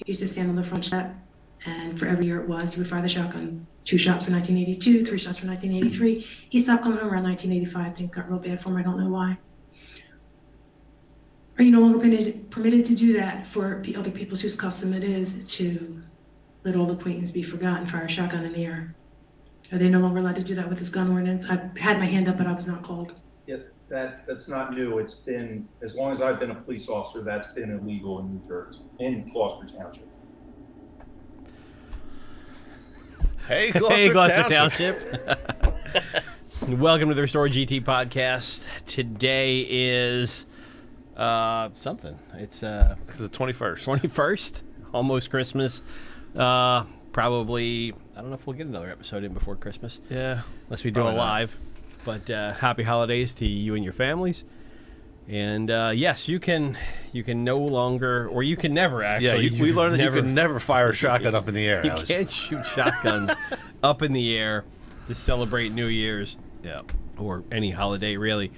used to stand on the front step, and for every year it was, he would fire the shotgun. 2 shots for 1982, 3 shots for 1983. He stopped coming home around 1985. Things got real bad for him. I don't know why. Are you no longer permitted to do that for other people whose custom it is to let old acquaintance be forgotten, fire a shotgun in the air? Are they no longer allowed to do that with this gun ordinance? I had my hand up, but I was not called. Yeah, that's not new. It's been, as long as I've been a police officer, that's been illegal in New Jersey, in Gloucester Township. Hey, Gloucester Township. Welcome to the Restore GT podcast. Today is something. It's the 21st. 21st, almost Christmas. Probably, I don't know if we'll get another episode in before Christmas. Yeah, unless we do it live. But happy holidays to you and your families. And yes, you can no longer, or you can never actually. Yeah, we learned that you can never fire a shotgun up in the air. You can't shoot shotguns up in the air to celebrate New Year's. Yeah, or any holiday really.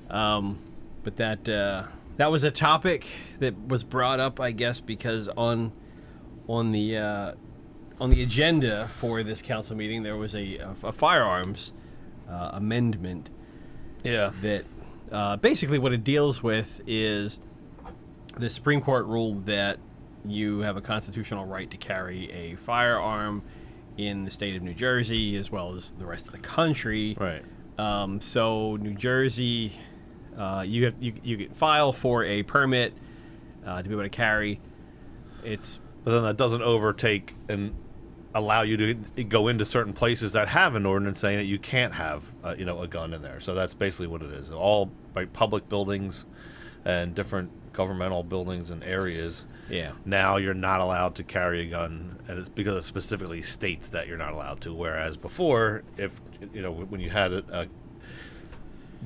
But that was a topic that was brought up, I guess, because on the agenda for this council meeting there was a Firearms Amendment. Yeah, that. Basically, what it deals with is the Supreme Court ruled that you have a constitutional right to carry a firearm in the state of New Jersey as well as the rest of the country. Right. So New Jersey, you can file for a permit to be able to carry. But then that doesn't overtake and allow you to go into certain places that have an ordinance saying that you can't have a gun in there. So that's basically what it is. All public buildings and different governmental buildings and areas. Yeah. Now you're not allowed to carry a gun, and it's because it specifically states that you're not allowed to. Whereas before, if when you had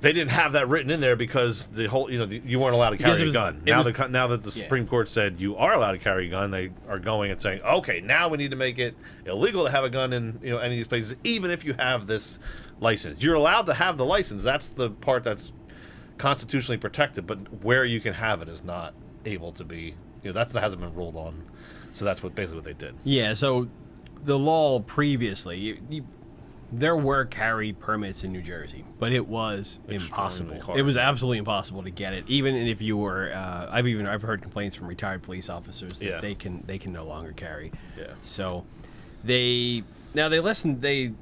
they didn't have that written in there because the whole, you weren't allowed to carry a gun. Now that the Supreme Court said you are allowed to carry a gun, they are going and saying, okay, now we need to make it illegal to have a gun in any of these places, even if you have this license. You're allowed to have the license. That's the part that's constitutionally protected, but where you can have it is not able to be. That hasn't been ruled on. So that's basically what they did. Yeah. So the law previously, there were carry permits in New Jersey, but it was impossible. It was absolutely impossible to get it. Even if you were, I've heard complaints from retired police officers that they can no longer carry. Yeah. So they listened. They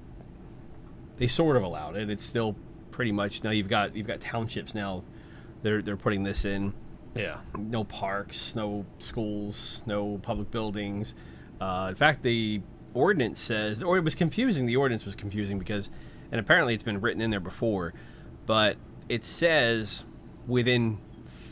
sort of allowed it. It's still pretty much now. You've got townships now. They're putting this in. Yeah. No parks, no schools, no public buildings. In fact, the ordinance says, or it was confusing. The ordinance was confusing because, and apparently it's been written in there before, but it says within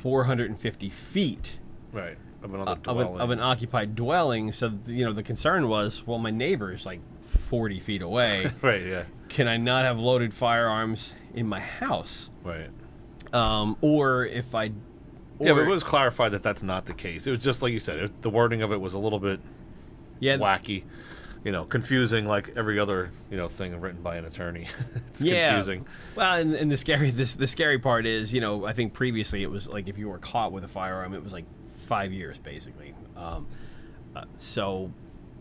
450 feet, right, of another dwelling. Of an occupied dwelling. So the concern was, well, my neighbor is like 40 feet away. Right. Yeah. Can I not have loaded firearms in my house? Right. Or if I. Yeah, but it was clarified that that's not the case. It was just like you said. The wording of it was a little bit wacky. Confusing like every other, thing written by an attorney. It's confusing. Well, and the scary part is, I think previously it was like if you were caught with a firearm, it was like 5 years basically. So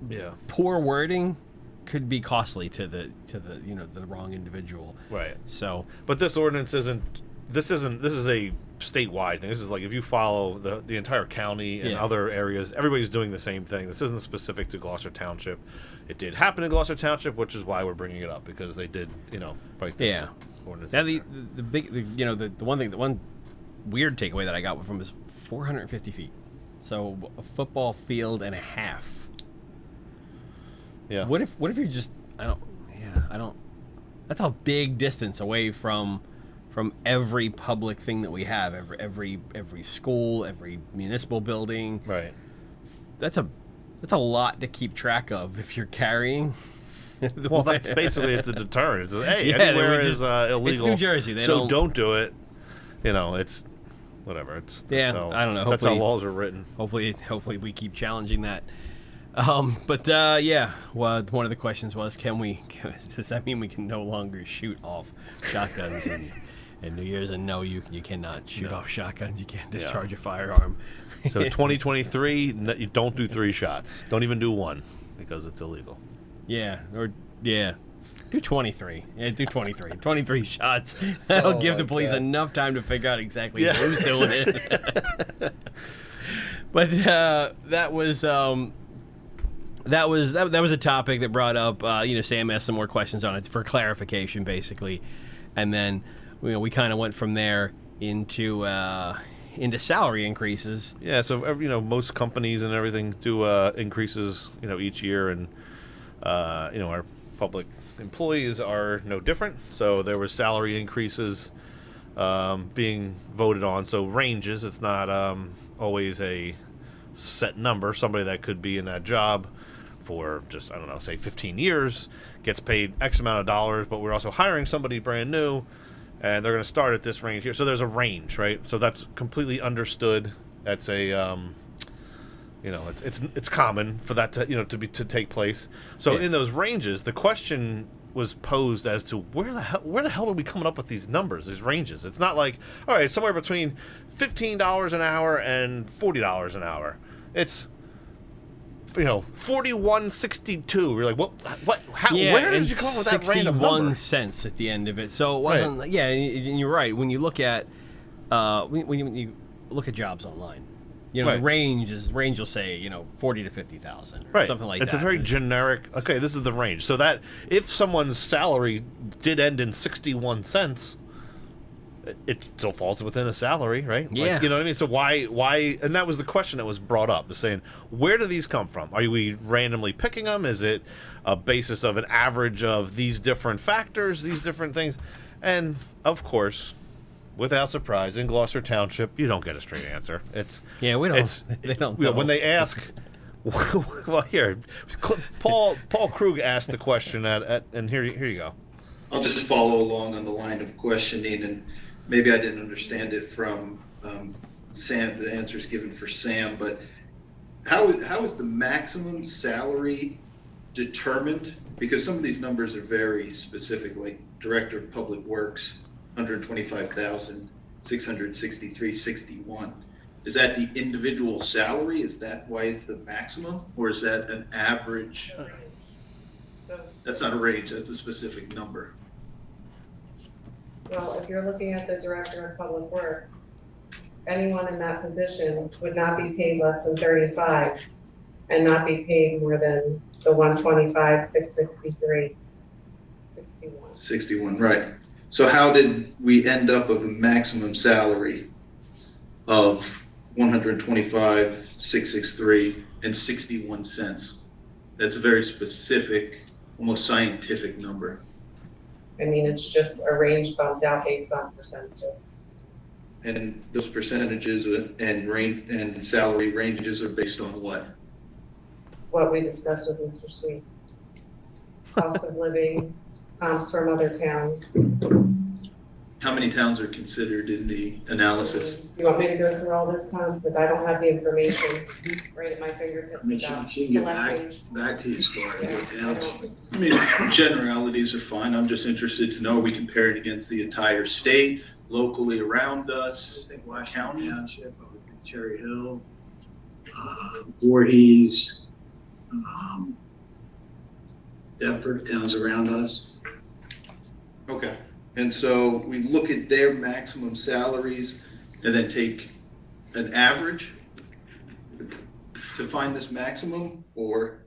yeah, poor wording could be costly to the the wrong individual. Right. So, but this ordinance isn't. This is a statewide thing. This is like if you follow the entire county and other areas, everybody's doing the same thing. This isn't specific to Gloucester Township. It did happen in Gloucester Township, which is why we're bringing it up, because they did, write this ordinance. Now the one weird takeaway that I got from is 450 feet. So a football field and a half. Yeah. What if you're just I don't. That's a big distance away from every public thing that we have, every school, every municipal building. Right. That's a lot to keep track of if you're carrying. Well, that's basically it's a deterrent. It's anywhere is illegal. It's New Jersey. Don't do it. It's whatever. I don't know. That's how laws are written. Hopefully we keep challenging that. Well, one of the questions was, does that mean we can no longer shoot off shotguns And New Year's, and no, you cannot shoot off shotguns. You can't Yeah. discharge a firearm. So 2023, you don't do 3 shots. Don't even do 1 because it's illegal. Yeah, do 23. Yeah, do 23. 23 shots. That'll Oh give my the police God. enough time to figure out exactly Yeah. who's doing it. But that was a topic that brought up. Sam asked some more questions on it for clarification, basically, and then we kind of went from there into salary increases. Yeah, so most companies and everything do increases each year, and our public employees are no different. So there was salary increases being voted on. So ranges. It's not always a set number. Somebody that could be in that job for just, I don't know, say 15 years gets paid X amount of dollars, but we're also hiring somebody brand new, and they're going to start at this range here. So there's a range, right? So that's completely understood. That's a it's common for that to take place. So in those ranges, the question was posed as to where the hell are we coming up with these numbers, these ranges? It's not like, all right, somewhere between $15 an hour and $40 an hour. It's 41.62. We're like, what? How? Where did you come up with that random number? 61 cents at the end of it. So it wasn't. Right. Yeah, and you're right. When you look at when you look at jobs online, right. The range will say 40 to 50,000, right? Something like it's that. It's a very generic. Okay, this is the range. So that if someone's salary did end in 61 cents. It still falls within a salary, right? Yeah. Like, you know what I mean? So why? And that was the question that was brought up, is saying, where do these come from? Are we randomly picking them? Is it a basis of an average of these different factors, these different things? And, of course, without surprise, in Gloucester Township, you don't get a straight answer. We don't. They don't know. When they ask... Well, here, Paul Krug asked the question, and here you go. I'll just follow along on the line of questioning, and maybe I didn't understand it from Sam, the answers given for Sam, but how is the maximum salary determined? Because some of these numbers are very specific, like Director of Public Works, 125,663.61. Is that the individual salary? Is that why it's the maximum? Or is that an average? That's not a range, that's a specific number. Well, if you're looking at the Director of Public Works, anyone in that position would not be paid less than 35 and not be paid more than the 125,663, 61. 61, right. So how did we end up with a maximum salary of 125,663 and 61 cents? That's a very specific, almost scientific number. I mean, it's just a range bumped out based on percentages. And those percentages and range and salary ranges are based on what? What we discussed with Mr. Sweet. Cost of living, comps from other towns. How many towns are considered in the analysis? You want me to go through all this, Tom? Because I don't have the information right at my fingertips. She can get back to you as far as what towns. I mean, generalities are fine. I'm just interested to know, are we comparing against the entire state, locally around us, county? Township, Cherry Hill, Voorhees, Deptford, towns around us. Okay. And so we look at their maximum salaries and then take an average to find this maximum, or?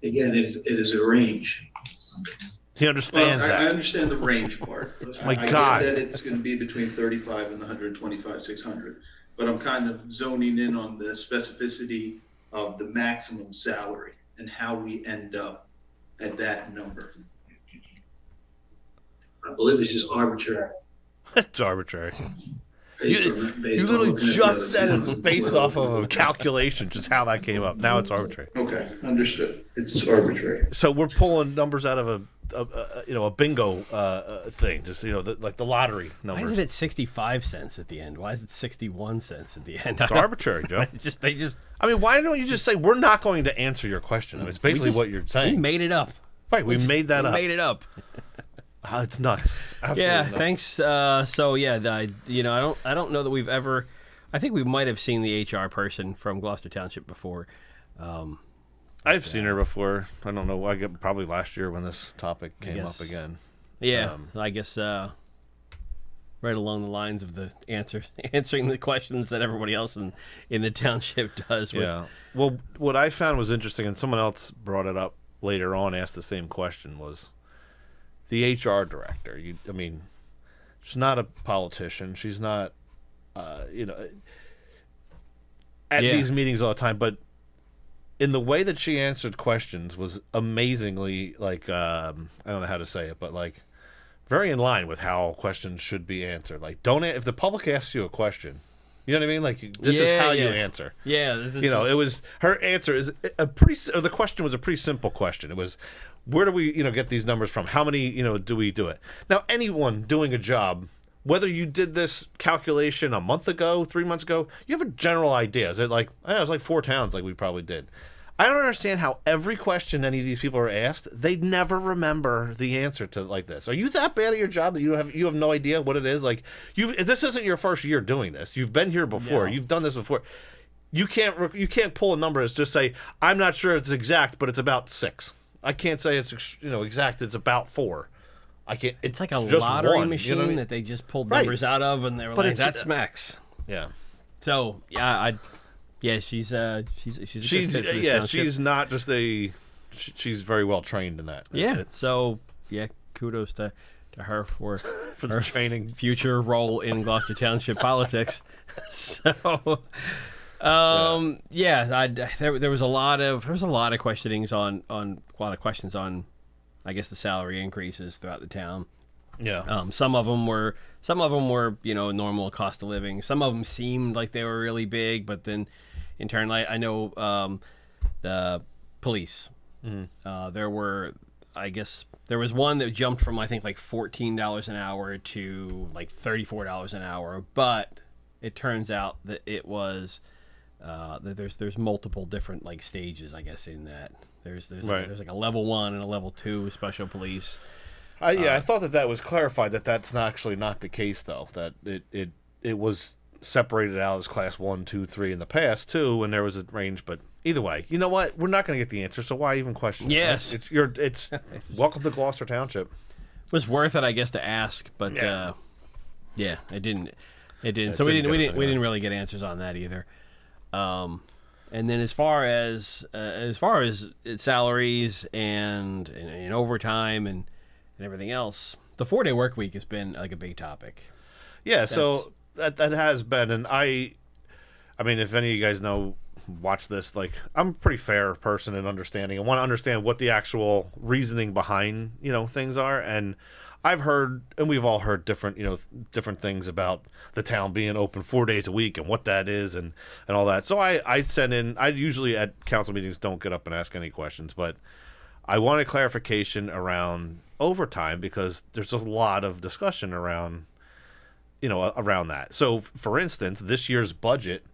Again, it is a range. He understands Well, that. I understand the range part. My I God. get that it's going to be between 35 and the 125,600, but I'm kind of zoning in on the specificity of the maximum salary and how we end up at that number. I believe it's just arbitrary. It's arbitrary. based You on literally looking at the just other said it's towns. based off of a calculation, just how that came up. Now it's arbitrary. Okay, understood. It's arbitrary. So we're pulling numbers out of a bingo thing, just like the lottery Why numbers. is it at 65 cents at the end? Why is it 61 cents at the end? It's arbitrary, Joe. They just I mean, why don't you just say we're not going to answer your question? I mean, it's basically what you're we saying. made it up. Right, we made that up. Made it up. It's nuts. Absolutely Yeah, nuts. thanks. So yeah, I don't know that we've ever. I think we might have seen the HR person from Gloucester Township before. I've seen her before. I don't know. Probably last year when this topic came up guess. again. Yeah, I guess right along the lines of the answering the questions that everybody else in the township does. Yeah. Well, what I found was interesting, and someone else brought it up later on, asked the same question, was the HR director. I mean, she's not a politician. She's not, at these meetings all the time. But in the way that she answered questions was amazingly, like, I don't know how to say it, but like very in line with how questions should be answered. Like, if the public asks you a question, you know what I mean? Like, this is how you answer. Yeah, this is, it was her answer is the question was a pretty simple question. It was, where do we, get these numbers from? How many, do we do it? Now, anyone doing a job, whether you did this calculation a month ago, 3 months ago, you have a general idea. Is it like, it was like 4 towns like we probably did. I don't understand how every question any of these people are asked, they never remember the answer to like this. Are you that bad at your job that you have no idea what it is? Like, this isn't your first year doing this. You've been here before. No. You've done this before. You can't pull a number and just say, I'm not sure it's exact, but it's about 6. I can't say it's exact. It's about 4. I can't. It's like a just lottery one, machine you know what I mean? that they just pulled numbers out of, and they were like, "That's max." Yeah. So yeah, she's a good fit for this township. She's not just she's very well trained in that. Yeah. So yeah, kudos to her for For the her training. future role in Gloucester Township politics. So, there was a lot of questionings on a lot of questions on, I guess, the salary increases throughout the town. Yeah. Some of them were normal cost of living. Some of them seemed like they were really big, but then in turn, I know the police. Mm-hmm. There was one that jumped from I think like $14 an hour to like $34 an hour, but it turns out that it was that there's multiple different like stages, I guess, in that. There's like a level 1 and a level 2 with special police. I thought that was clarified that's actually not the case, though. That it was separated out as class 1, 2, 3 in the past too, and there was a range. But either way, you know what? We're not going to get the answer, so why even question? Yes, it, right? It's welcome to Gloucester Township. It was worth it, I guess, to ask, but it didn't. So we didn't really get answers on that either. And then as far as salaries and overtime and everything else, the 4-day work week has been like a big topic. Yeah, so that has been, and I mean, if any of you guys watch this, like, I'm a pretty fair person in understanding. I want to understand what the actual reasoning behind things are, and I've heard, and we've all heard different things about the town being open 4 days a week and what that is and all that. So I send in. I usually at council meetings don't get up and ask any questions, but I wanted clarification around overtime because there's a lot of discussion around that. So, for instance, this year's budget,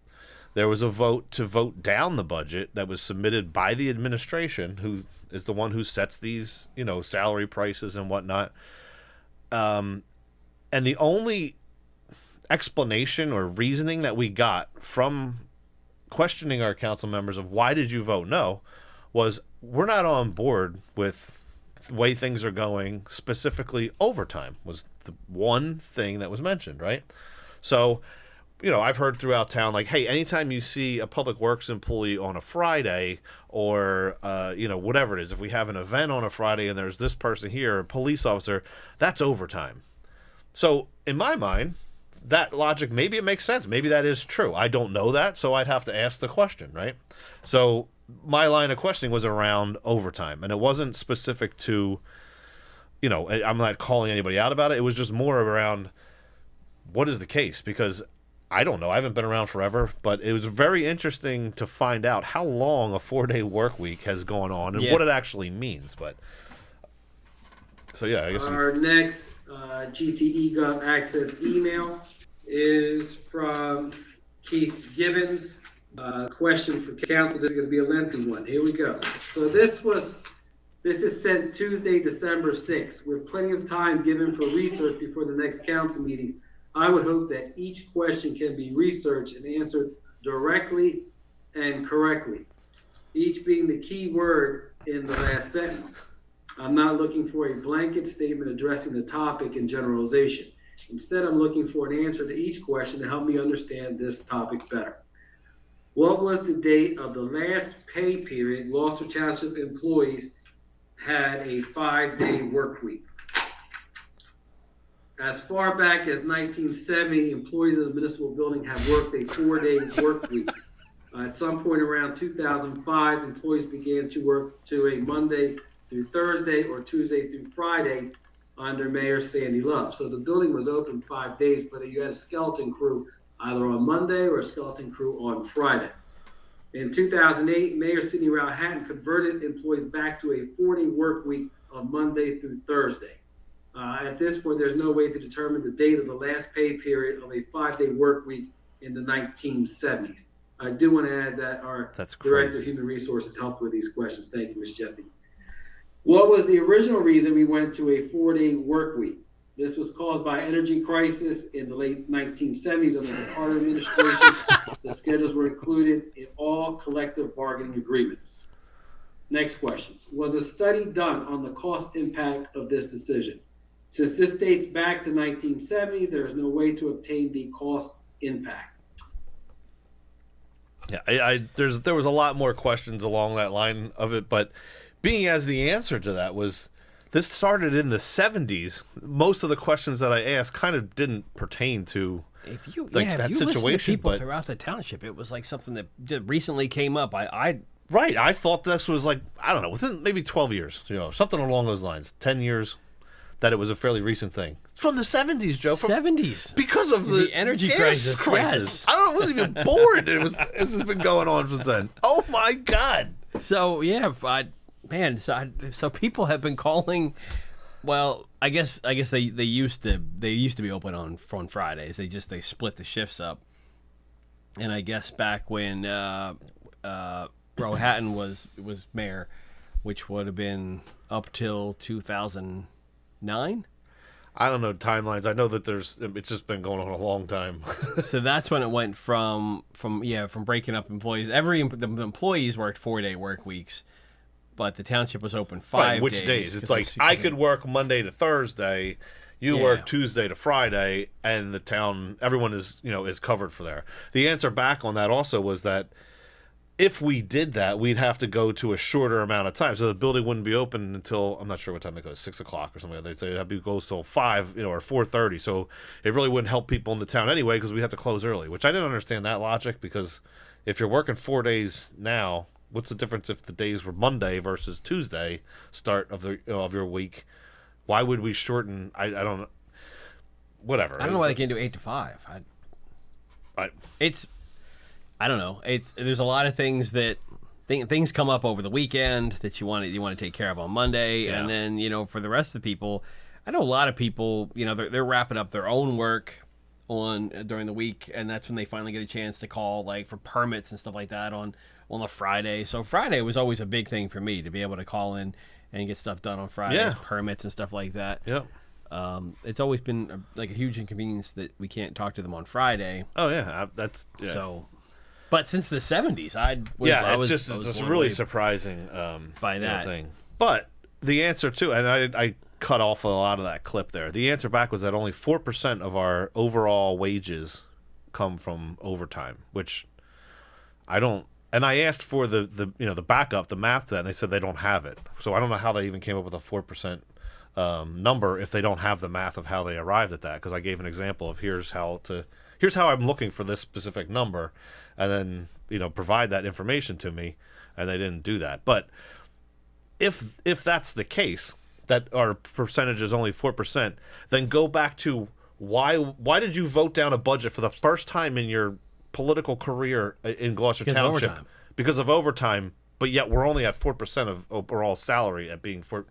there was a vote to vote down the budget that was submitted by the administration, who is the one who sets these, salary prices and whatnot. And the only explanation or reasoning that we got from questioning our council members of why did you vote no was, we're not on board with the way things are going. Specifically, overtime was the one thing that was mentioned, right? So, I've heard throughout town, like, hey, anytime you see a public works employee on a Friday or, whatever it is, if we have an event on a Friday and there's this person here, a police officer, that's overtime. So in my mind, that logic, maybe it makes sense. Maybe that is true. I don't know that, so I'd have to ask the question, right? So my line of questioning was around overtime, and it wasn't specific to, I'm not calling anybody out about it. It was just more around what is the case, because I don't know. I haven't been around forever, but it was very interesting to find out how long a 4-day work week has gone on and what it actually means. But so yeah, I guess our next GTE Gov Access email is from Keith Gibbons. Question for council. This is going to be a lengthy one. Here we go. So this was This is sent Tuesday, December 6th, with plenty of time given for research before the next council meeting. I would hope that each question can be researched and answered directly and correctly, each being the key word in the last sentence. I'm not looking for a blanket statement addressing the topic in generalization. Instead, I'm looking for an answer to each question to help me understand this topic better. What was the date of the last pay period Gloucester Township employees had a 5-day work week? As far back as 1970, employees of the municipal building have worked a 4-day work week. At some point around 2005, employees began to work to a Monday through Thursday or Tuesday through Friday under Mayor Sandy Love. So the building was open 5 days, but you had a skeleton crew either on Monday or a skeleton crew on Friday. In 2008, Mayor Sidney Rowell Hatton converted employees back to a 4-day work week on Monday through Thursday. At this point, there's no way to determine the date of the last pay period of a 5-day work week in the 1970s. I do want to add that our Director of Human Resources helped with these questions. Thank you, Ms. Jeffy. What was the original reason we went to a 4-day work week? This was caused by energy crisis in the late 1970s under the Carter administration. The schedules were included in all collective bargaining agreements. Next question. Was a study done on the cost impact of this decision? Since this dates back to 1970s, there is no way to obtain the cost impact. Yeah, there was a lot more questions along that line of it, but being as the answer to that was, this started in the 70s. Most of the questions that I asked kind of didn't pertain to that situation. To people throughout the township, it was like something that recently came up. Right. I thought this was like, I don't know, within maybe 12 years, something along those lines, 10 years, that it was a fairly recent thing. It's from the 70s, Joe. From 70s. Because of the energy crisis. Yes. I don't know, I wasn't even born. This has been going on since then. Oh my God. So, yeah, so people have been calling. Well, I guess they used to be open on Fridays. They split the shifts up. And I guess back when Rohatton was mayor, which would have been up till 2009. I don't know timelines. I know that it's just been going on a long time. So that's when it went from breaking up employees. The employees worked 4-day work weeks, but the township was open 5 days. Which days? It's like I could work Monday to Thursday, you work Tuesday to Friday, and the town, everyone is covered for there. The answer back on that also was that if we did that, we'd have to go to a shorter amount of time. So the building wouldn't be open until, I'm not sure what time it goes, 6 o'clock or something. They say it goes till 5, or 4:30. So it really wouldn't help people in the town anyway, because we'd have to close early, which I didn't understand that logic, because if you're working 4 days now, what's the difference if the days were Monday versus Tuesday start of your week? Why would we shorten? I don't know. Whatever. I don't know why they can't do 8 to 5. I don't know. There's a lot of things that things come up over the weekend that you want to take care of on Monday, and then for the rest of the people, I know a lot of people they're wrapping up their own work during the week, and that's when they finally get a chance to call for permits and stuff like that on a Friday. So Friday was always a big thing for me to be able to call in and get stuff done on Fridays, permits and stuff like that. Yeah. It's always been a huge inconvenience that we can't talk to them on Friday. Oh yeah, So. But since the 70s, it's just really surprising by that thing. But the answer to, and I cut off a lot of that clip there. The answer back was that only 4% of our overall wages come from overtime, which I don't. And I asked for the backup, the math to that, and they said they don't have it. So I don't know how they even came up with a 4% number if they don't have the math of how they arrived at that. Because I gave an example of here's how I'm looking for this specific number, and then provide that information to me, and they didn't do that. But if that's the case, that our percentage is only 4%, then go back to why did you vote down a budget for the first time in your political career in Gloucester Township because of overtime, but yet we're only at 4% of overall salary at being 4. You know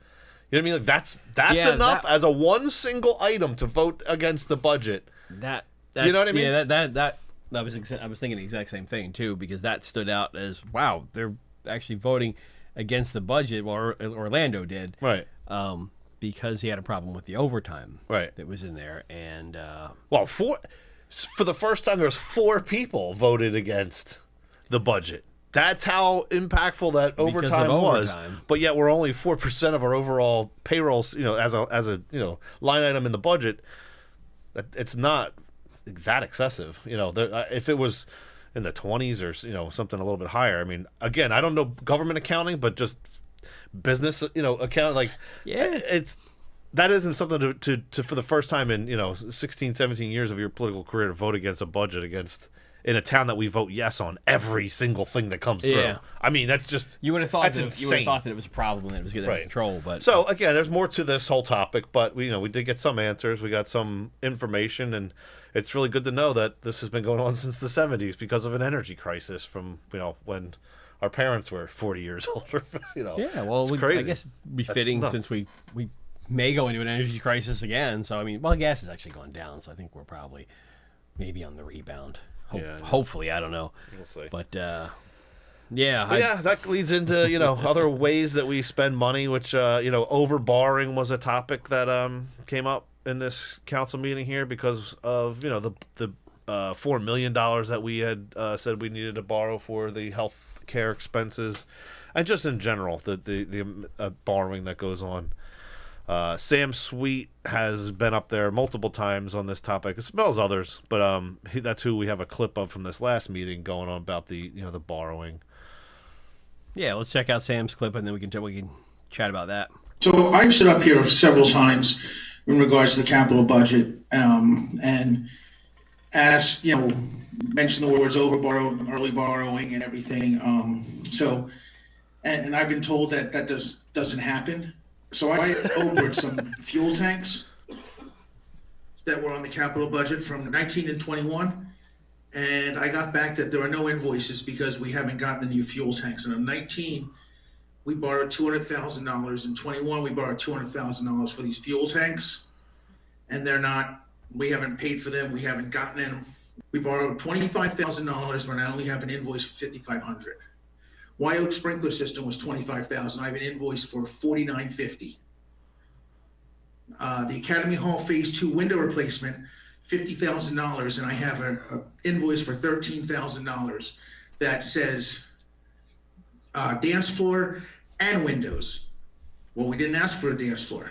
what I mean? Like that's enough as a one single item to vote against the budget. You know what I mean? Yeah, I was thinking the exact same thing too, because that stood out as, wow, they're actually voting. against the budget. Well, Orlando did, Right. because he had a problem with the overtime Right. that was in there. And Well, for the first time, there's 4 people voted against the budget. That's how impactful that overtime was. But yet, we're only 4% of our overall payrolls. As a line item in the budget. It's not that excessive. If it was in the 20s or something a little bit higher. I mean, again, I don't know government accounting, but just business account, like, that isn't something to for the first time in 16, 17 years of your political career to vote against a budget in a town that we vote yes on every single thing that comes through. I mean, that's just you would have thought that's that insane. You would have thought that it was a problem and it was getting out of control. But so again, there's more to this whole topic, but we did get some answers. We got some information, and it's really good to know that this has been going on since the 70s because of an energy crisis from when our parents were 40 years older. Yeah, well, it's crazy. I guess it'd be fitting since we may go into an energy crisis again. So I mean, gas has actually gone down, so I think we're probably maybe on the rebound. Hopefully, I don't know. We'll see. But that leads into other ways that we spend money, which overborrowing was a topic that came up in this council meeting here because of the $4 million that we had said we needed to borrow for the health care expenses, and just in general the borrowing that goes on. Sam Sweet has been up there multiple times on this topic, as well as others, but that's who we have a clip of from this last meeting going on about the the borrowing. Yeah, let's check out Sam's clip, and then we can chat about that. So I've stood up here several times in regards to the capital budget, and asked, mention the words overborrowing, early borrowing, and everything. And I've been told that doesn't happen. So I ordered some fuel tanks that were on the capital budget from 19 and 21. And I got back that there are no invoices because we haven't gotten the new fuel tanks. And in 19, we borrowed $200,000. In 21, we borrowed $200,000 for these fuel tanks. And we haven't paid for them. We haven't gotten them. We borrowed $25,000, but I only have an invoice for $5,500. White Oak sprinkler system was $25,000. I have an invoice for $49.50. The Academy Hall Phase 2 window replacement, $50,000, and I have an invoice for $13,000 that says dance floor and windows. Well, we didn't ask for a dance floor.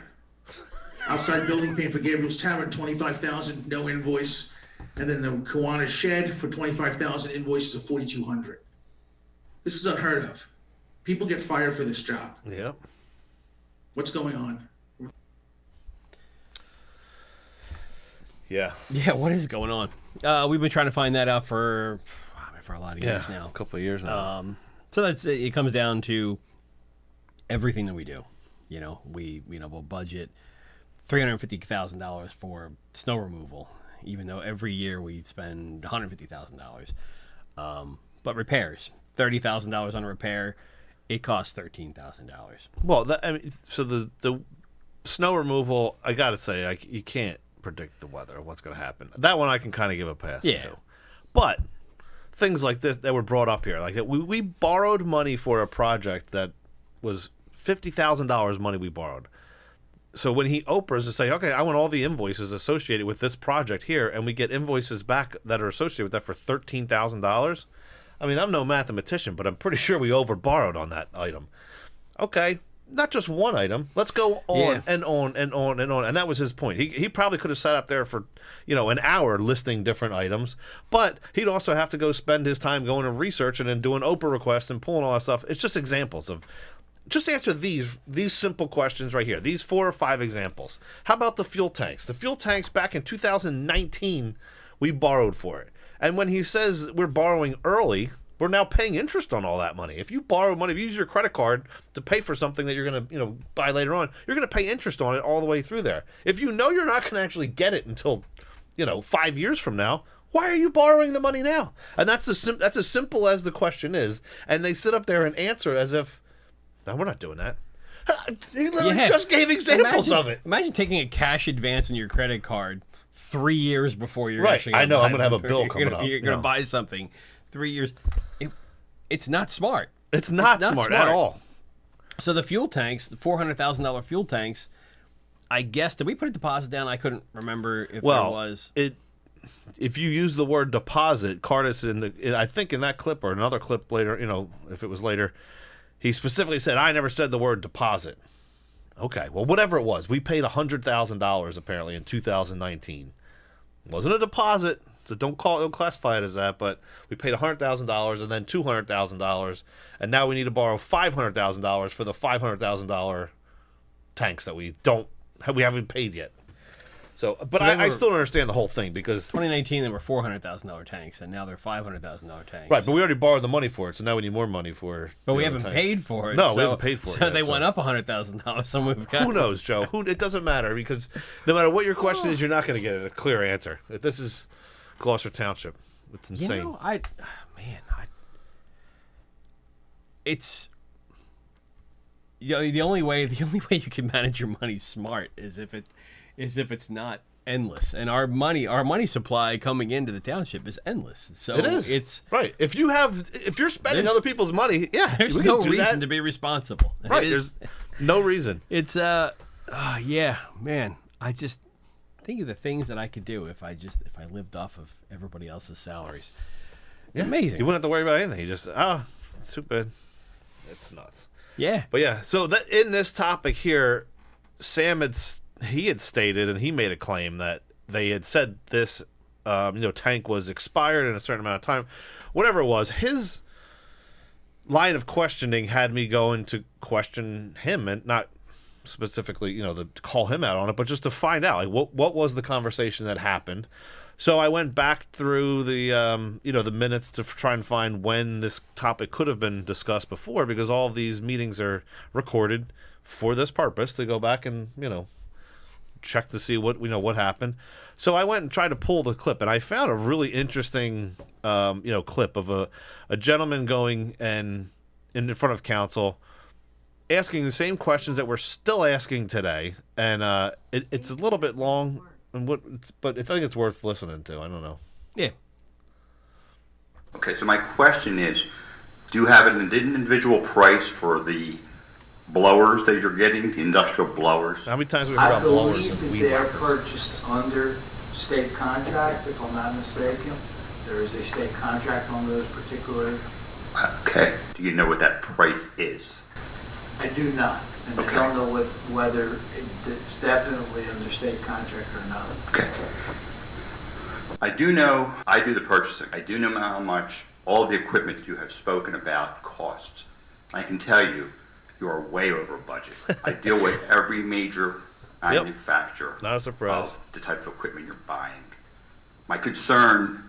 Outside building paint for Gabriel's Tavern, $25,000, no invoice. And then the Kiwanis Shed for $25,000, invoices of $4,200. This is unheard of. People get fired for this job. Yep. What's going on? Yeah. Yeah, what is going on? We've been trying to find that out for a lot of years now. A couple of years now. So it comes down to everything that we do. We'll budget $350,000 for snow removal, even though every year we spend $150,000. But repairs, $30,000 on a repair, it costs $13,000. Well, so the snow removal, I gotta say, you can't predict the weather or what's going to happen. That one I can kind of give a pass to. But things like this that were brought up here, like we borrowed money for a project that was $50,000 money we borrowed. So when he Oprahs to say, okay, I want all the invoices associated with this project here, and we get invoices back that are associated with that for $13,000. I mean, I'm no mathematician, but I'm pretty sure we overborrowed on that item. Okay, not just one item. Let's go on and on and on and on. And that was his point. He probably could have sat up there for, an hour listing different items, but he'd also have to go spend his time going to research and then doing Oprah requests and pulling all that stuff. It's just examples of, just answer these simple questions right here. These 4 or 5 examples. How about the fuel tanks? The fuel tanks back in 2019, we borrowed for it. And when he says we're borrowing early, we're now paying interest on all that money. If you borrow money, if you use your credit card to pay for something that you're going to, buy later on, you're going to pay interest on it all the way through there. If you know you're not going to actually get it until, 5 years from now, why are you borrowing the money now? And that's as simple as the question is. And they sit up there and answer as if, no, we're not doing that. He literally just gave examples of it. Imagine taking a cash advance on your credit card 3 years before you're actually I know, I'm going to have a bill coming up. You're going to buy something 3 years. It's not smart. It's not smart at all. So the fuel tanks, the $400,000 fuel tanks, I guess, did we put a deposit down? I couldn't remember if there was. If you use the word deposit, Cardis, I think in that clip or another clip later, if it was later, he specifically said, I never said the word deposit. Okay, well, whatever it was, we paid $100,000 apparently in 2019. It wasn't a deposit, so don't classify it as that, but we paid $100,000 and then $200,000, and now we need to borrow $500,000 for the $500,000 tanks that we haven't paid yet. So, but I still don't understand the whole thing because 2019 they were $400,000 tanks, and now they're $500,000 tanks. Right, but we already borrowed the money for it, so now we need more money for. But we haven't paid for it. No, we haven't paid for it. So they went up $100,000. So we've got. Who knows, Joe? It doesn't matter because no matter what your question is, you're not going to get a clear answer. This is Gloucester Township. It's insane. It's. The only way you can manage your money smart is if it's not endless, and our money supply coming into the township is endless. So it is. It's right. If you're spending other people's money, there's no reason to be to be Right. There's no reason. It's man. I just think of the things that I could do if I lived off of everybody else's salaries. It's amazing. You wouldn't have to worry about anything. You just it's too bad. It's nuts. Yeah. But yeah, so in this topic here, Sam had stated, and he made a claim that they had said this, tank was expired in a certain amount of time, whatever it was. His line of questioning had me going to question him, and not specifically, to call him out on it, but just to find out, like, what was the conversation that happened. So I went back through the, the minutes to try and find when this topic could have been discussed before, because all of these meetings are recorded for this purpose, to go back and, check to see what happened. So I went and tried to pull the clip, and I found a really interesting, clip of a gentleman going and in front of council, asking the same questions that we're still asking today, and it's a little bit long. But I think it's worth listening to. I don't know. Yeah. Okay, so my question is, do you have an individual price for the blowers that you're getting, the industrial blowers? How many times have we heard about blowers? I believe that they're purchased under state contract, if I'm not mistaken. There is a state contract on those particular. Okay. Do you know what that price is? I do not. And Okay. I don't know whether it's definitely under state contract or not. Okay. I do know, I do the purchasing. I do know how much all the equipment you have spoken about costs. I can tell you, you are way over budget. I deal with every major manufacturer. Not a surprise. Of the type of equipment you're buying. My concern,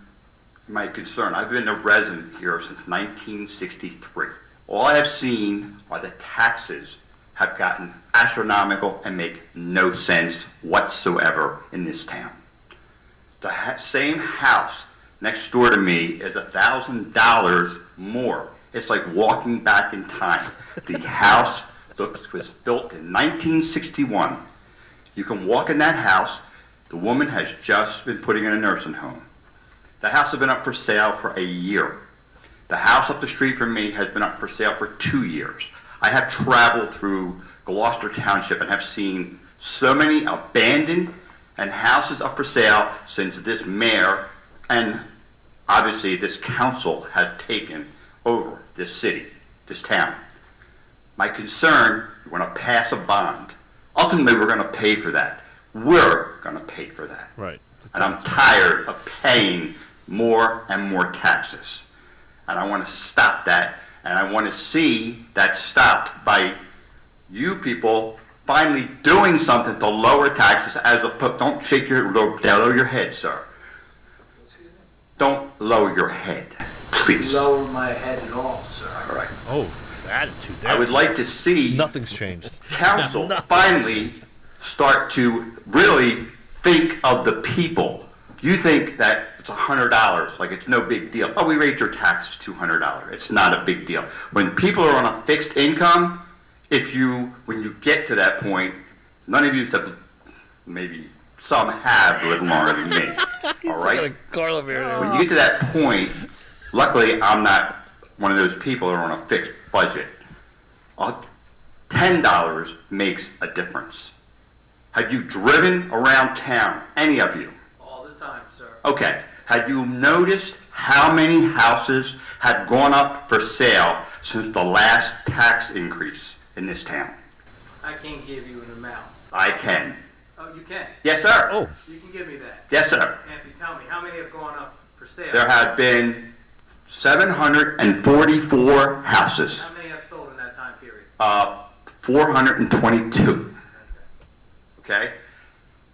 I've been a resident here since 1963. All I have seen are the taxes have gotten astronomical and make no sense whatsoever in this town. The same house next door to me is $1,000 more. It's like walking back in time. The house was built in 1961. You can walk in that house. The woman has just been putting in a nursing home. The house has been up for sale for a year. The house up the street from me has been up for sale for 2 years. I have traveled through Gloucester Township and have seen so many abandoned and houses up for sale since this mayor and obviously this council has taken over this city, this town. My concern, we're going to pass a bond. Ultimately, we're going to pay for that. We're going to pay for that. Right. And I'm tired of paying more and more taxes. And I want to stop that. And I want to see that stopped by you people finally doing something to lower taxes don't lower your head, sir. Don't lower your head, please. Lower my head at all, sir. All right. Oh, attitude there. I would like to see Nothing's changed. council finally start to really think of the people. You think that it's $100, like it's no big deal. Oh, we raised your taxes $200. It's not a big deal. When people are on a fixed income, when you get to that point, none of you have, maybe some have lived longer than me. All right? When you get to that point, luckily I'm not one of those people that are on a fixed budget. $10 makes a difference. Have you driven around town, any of you? All the time, sir. Okay. Have you noticed how many houses have gone up for sale since the last tax increase in this town? I can't give you an amount. I can. Oh, you can? Yes, sir. Oh, You can give me that. Yes, sir. Anthony, tell me, how many have gone up for sale? There have been 744 houses. How many have sold in that time period? 422. Okay?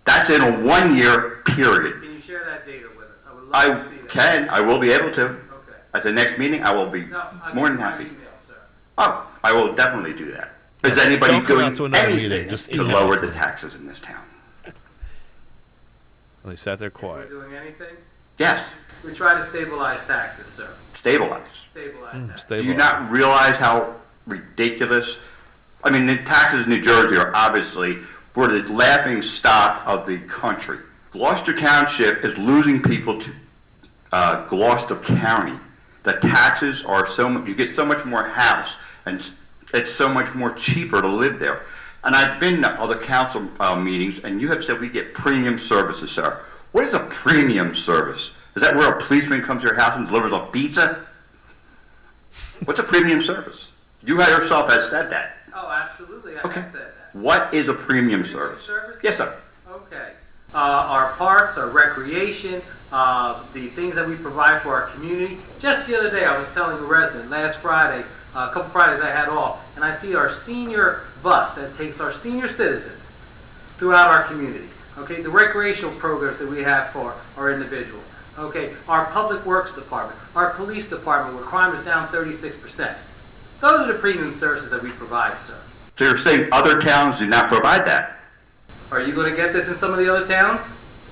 That's in a 1-year period. Can you share that data with us? I would love to see that. I will be able to. Okay. At the next meeting, I will be No, I'll more give than you my happy. email, sir. Oh, I will definitely do that. Is anybody Don't come doing out to another anything meeting, just to email lower it. the taxes in this town? and he sat there We're quiet. doing anything? Yes, We try to stabilize taxes, sir. stabilize. Stabilize taxes. Do you Stabilize. not realize how ridiculous? I mean, the taxes in New Jersey are obviously we're the laughing stock of the country. Gloucester Township is losing people to Gloucester County. The taxes are so much, you get so much more house, and it's so much more cheaper to live there. And I've been to other council meetings, and you have said we get premium services, sir. What is a premium service? Is that where a policeman comes to your house and delivers a pizza? What's a premium service? You yourself has said that. Oh, absolutely, I Okay. have said that. What is a premium service? Service? Yes, sir. Okay. Our parks, our recreation, the things that we provide for our community. Just the other day, I was telling a resident, last Friday, a couple Fridays I had off, and I see our senior bus that takes our senior citizens throughout our community. Okay, the recreational programs that we have for our individuals. Okay, our public works department, our police department, where crime is down 36%. Those are the premium services that we provide, sir. So you're saying other towns do not provide that? Are you going to get this in some of the other towns?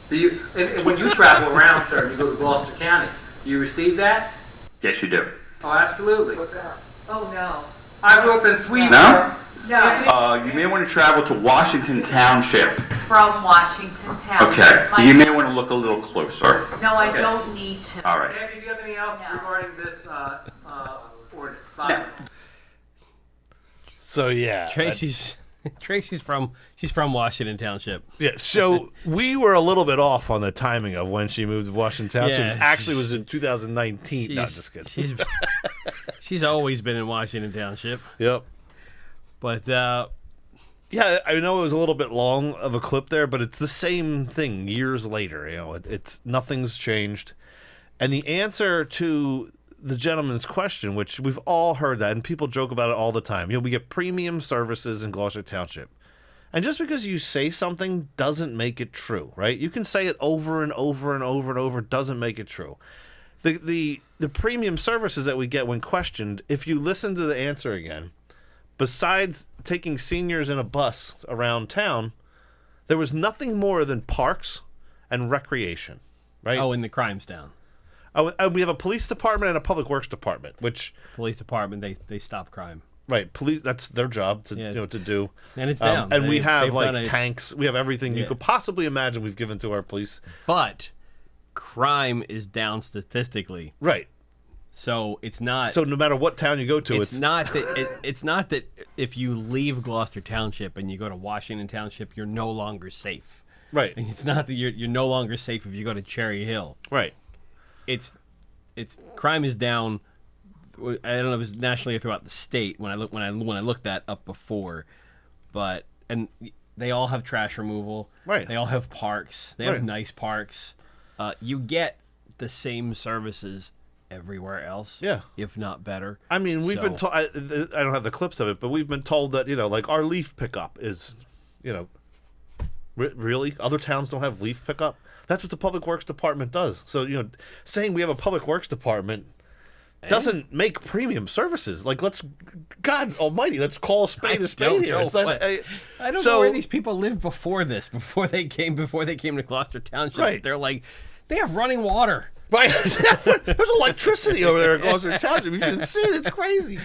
Do you? And when you travel around, sir, and you go to Gloucester County, do you receive that? Yes, you do. Oh, absolutely. Oh, no. I grew up in Sweden. No? No, You may want to travel to Washington Township. from Washington Town. Okay. You may want to look a little closer. No, I Okay. don't need to. All right. Andy, do you have anything else No. regarding this ordinance? No. So yeah, Tracy's from Washington Township. yeah. So we were a little bit off on the timing of when she moved to Washington Township. Yeah, It actually was in 2019. No, She's- just kidding. She's always been in Washington Township, Yep. but Yeah, I know it was a little bit long of a clip there, but it's the same thing years later. You know, it's nothing's changed, and the answer to the gentleman's question, which we've all heard that, and people joke about it all the time. You know, we get premium services in Gloucester Township, and just because you say something doesn't make it true, right? You can say it over and over and over and over, doesn't make it true. The premium services that we get when questioned, if you listen to the answer again, besides taking seniors in a bus around town, there was nothing more than parks and recreation, right? oh, and the crime's down. Oh, and we have a police department and a public works department, which, Police department, they stop crime, right, police, that's their job to, Yeah, you know, to do. and it's down. And we have they've done like a- tanks, we have everything you Yeah. could possibly imagine we've given to our police. but crime is down statistically. Right. So it's not. So no matter what town you go to, it's not that it's not that if you leave Gloucester Township and you go to Washington Township, you're no longer safe. right, And it's not that you're no longer safe if you go to Cherry Hill. right. It's crime is down. I don't know if it's nationally or throughout the state. When I looked that up before, but and they all have trash removal. Right. They all have parks. They have Right. nice parks. You get the same services everywhere else. Yeah. If not better. I mean, we've been So- told, I don't have the clips of it, but we've been told that, you know, like our leaf pickup is, you know, really? Other towns don't have leaf pickup? That's what the public works department does. So, you know, saying we have a public works department doesn't make premium services. Like, God almighty, let's call a spade a spade here. It's not- I don't so- know where these people lived before this, before they came to Gloucester Township. Right. They're like, they have running water. Right. There's electricity over there in Gloucester Township. You should see it. It's crazy.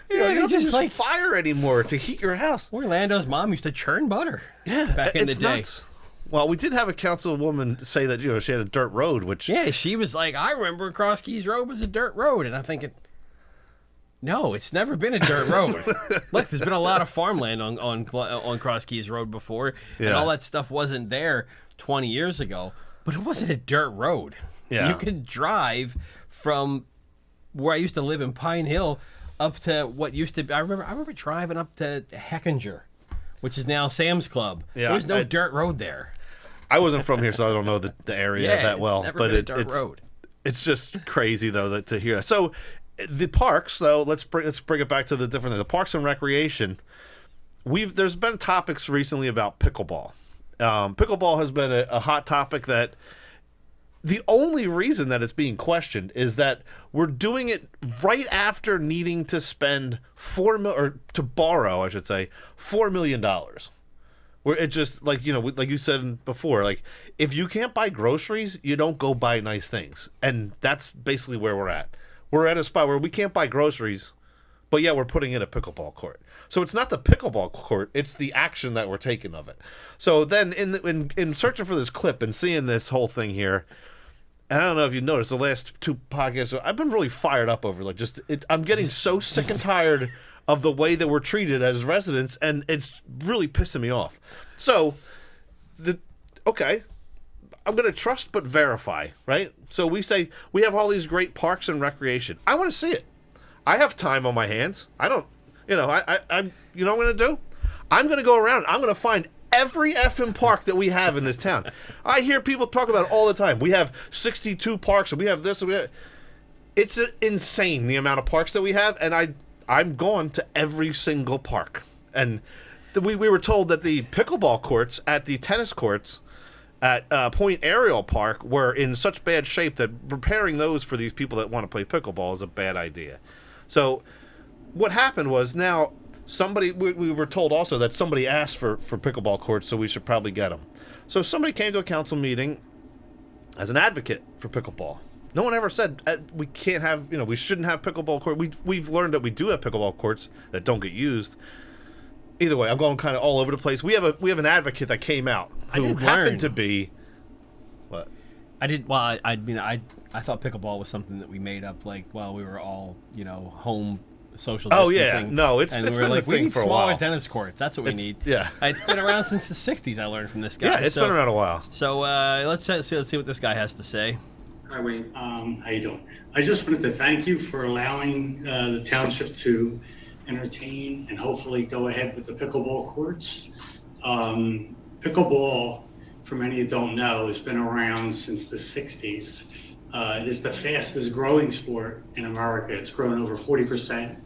You know, Yeah, you don't just use like- fire anymore to heat your house. Orlando's mom used to churn butter. Yeah, back in the it's day. nuts. Well, we did have a councilwoman say that, you know, she had a dirt road, which Yeah, she was like, I remember Cross Keys Road was a dirt road, and I'm thinking, No, it's never been a dirt road. Look, there's been a lot of farmland on Cross Keys Road before, and all that stuff wasn't there 20 years ago. But it wasn't a dirt road. Yeah. You could drive from where I used to live in Pine Hill up to what used to be. I remember driving up to Heckinger, which is now Sam's Club. Yeah, There was no dirt road there. I wasn't from here, so I don't know the area that well. It's never But been a dirt road. It's just crazy though to hear that. So the parks, though, let's bring it back to the different thing. The parks and recreation. There's been topics recently about pickleball. Pickleball has been a hot topic that the only reason that it's being questioned is that we're doing it right after needing to spend to borrow, I should say, $4 million. Where it just like you said before, like if you can't buy groceries, you don't go buy nice things, and that's basically where we're at. We're at a spot where we can't buy groceries, but yeah, we're putting in a pickleball court. So it's not the pickleball court; it's the action that we're taking of it. So then, in searching for this clip and seeing this whole thing here, and I don't know if you noticed the last two podcasts, I've been really fired up over I'm getting so sick and tired of the way that we're treated as residents, and it's really pissing me off. So, I'm going to trust but verify, right? So we say we have all these great parks and recreation. I want to see it. I have time on my hands. I don't, I'm, you know what I'm going to do? I'm going to go around. I'm going to find every effing park that we have in this town. I hear people talk about it all the time. We have 62 parks, and we have this, and we have... It's insane, the amount of parks that we have, and I'm going to every single park. And we were told that the pickleball courts at the tennis courts at Point Ariel Park were in such bad shape that repairing those for these people that want to play pickleball is a bad idea. So what happened was now we were told also that somebody asked for pickleball courts, so we should probably get them. So somebody came to a council meeting as an advocate for pickleball. No one ever said we can't have, we shouldn't have pickleball courts. We've learned that we do have pickleball courts that don't get used. Either way, I'm going kind of all over the place. We have an advocate that came out who happened to be what? I did. Well, I mean, I thought pickleball was something that we made up like while we were all home social distancing. Oh yeah, no, it's we been were like, the we thing need for a smaller while. tennis courts. That's what we need. Yeah, it's been around since the '60s. I learned from this guy. Yeah, it's been around a while. So let's see what this guy has to say. Hi, Wayne. How you doing? I just wanted to thank you for allowing the township to entertain and hopefully go ahead with the pickleball courts. Pickleball, for many who don't know, has been around since the 60s. It is the fastest growing sport in America. It's grown over 40%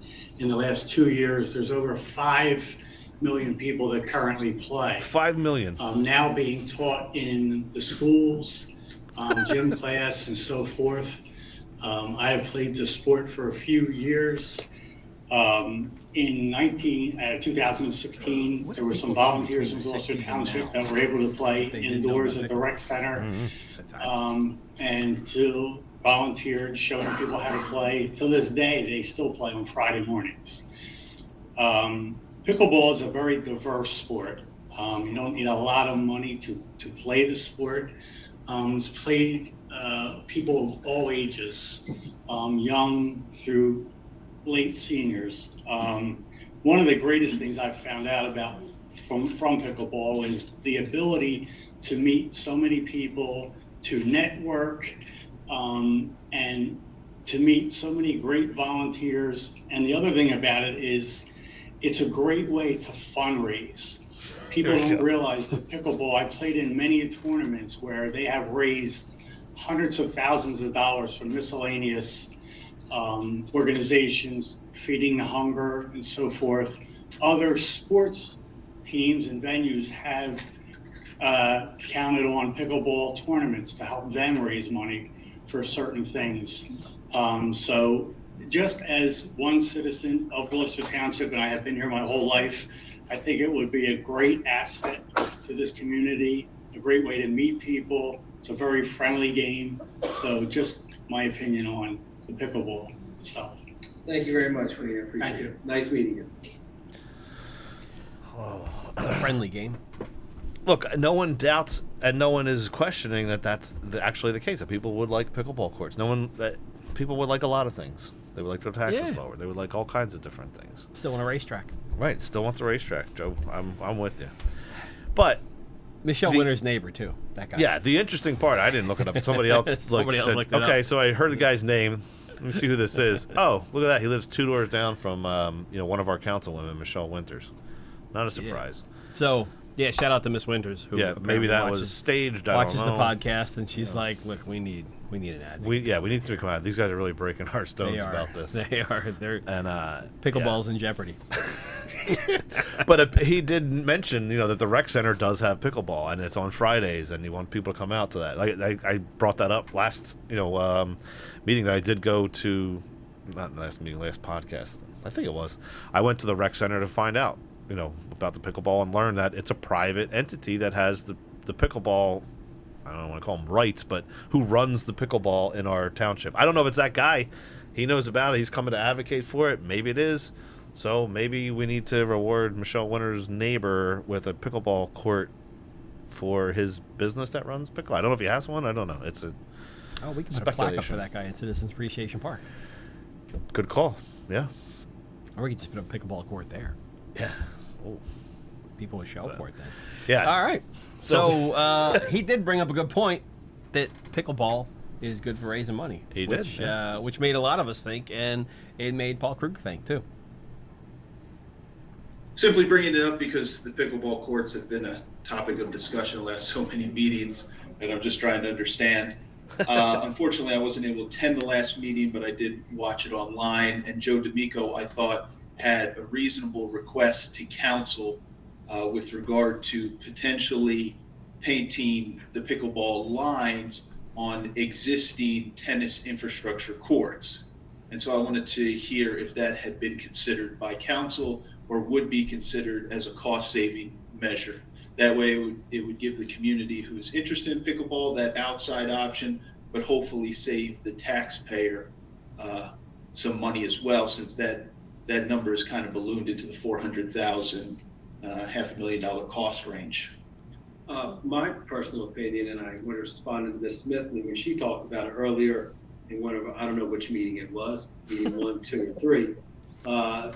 in the last 2 years. There's over 5 million people that currently play. 5 million. Now being taught in the schools, gym class and so forth. I have played the sport for a few years. In 2016, there were some volunteers in Gloucester Township that were able to play indoors at the rec center. And to volunteered, showing people how to play. To this day, they still play on Friday mornings. Pickleball is a very diverse sport. You don't need a lot of money to play the sport. It's played people of all ages, young through late seniors. One of the greatest things I've found out about from pickleball is the ability to meet so many people, to network, and to meet so many great volunteers. And the other thing about it is it's a great way to fundraise. People don't realize that pickleball, I played in many tournaments where they have raised hundreds of thousands of dollars from miscellaneous organizations, Feeding the Hunger and so forth. Other sports teams and venues have counted on pickleball tournaments to help them raise money for certain things. So just as one citizen of Gloucester Township, and I have been here my whole life, I think it would be a great asset to this community, a great way to meet people. It's a very friendly game. So just my opinion on the pickleball itself. Thank you very much, Wayne. I appreciate it. Nice meeting you. It's a friendly game. Look, no one doubts and no one is questioning that that's actually the case, that people would like pickleball courts. People would like a lot of things. They would like their taxes Yeah. lower. They would like all kinds of different things. Still on a racetrack. Right. Still wants a racetrack, Joe. I'm with you. But Michelle Winter's neighbor too. That guy. yeah, the interesting part, I didn't look it up. Somebody else Somebody else said, looked it okay, up. so I heard the guy's name. Let me see who this is. Oh, look at that. He lives 2 doors down from one of our councilwomen, Michelle Winters. Not a surprise. So yeah, shout out to Miss Winters. Who Yeah, maybe apparently that watches, was staged. I watches don't the know. podcast, and she's like, "Look, we need an ad. We need to come out. These guys are really breaking our stones They are. about this. They are. They're And pickleball's in jeopardy." But he did mention, that the rec center does have pickleball, and it's on Fridays, and you want people to come out to that. I brought that up last, meeting that I did go to, not last meeting, last podcast. I think it was. I went to the rec center to find out, about the pickleball and learn that it's a private entity that has the pickleball. I don't want to call him rights, but who runs the pickleball in our township. I don't know if it's that guy. He knows about it. He's coming to advocate for it. Maybe it is. So maybe we need to reward Michelle Winter's neighbor with a pickleball court for his business that runs pickleball. I don't know if he has one. I don't know. It's a we can put a plaque up for speculation. that guy at Citizens Appreciation Park. Good call. Yeah. Or we could just put a pickleball court there. Yeah. Oh. People would show up for it then. Yes. All right. So he did bring up a good point that pickleball is good for raising money. He did, which made a lot of us think, and it made Paul Krug think too. Simply bringing it up because the pickleball courts have been a topic of discussion the last so many meetings that I'm just trying to understand. Unfortunately, I wasn't able to attend the last meeting, but I did watch it online. And Joe D'Amico, I thought, had a reasonable request to council with regard to potentially painting the pickleball lines on existing tennis infrastructure courts. And so I wanted to hear if that had been considered by council or would be considered as a cost-saving measure. That way it would give the community who's interested in pickleball that outside option, but hopefully save the taxpayer some money as well, since that number is kind of ballooned into the $400,000, $500,000 cost range. My personal opinion, and I would have responded to Ms. Smith when she talked about it earlier in one of, I don't know which meeting it was, meeting 1, 2, or 3,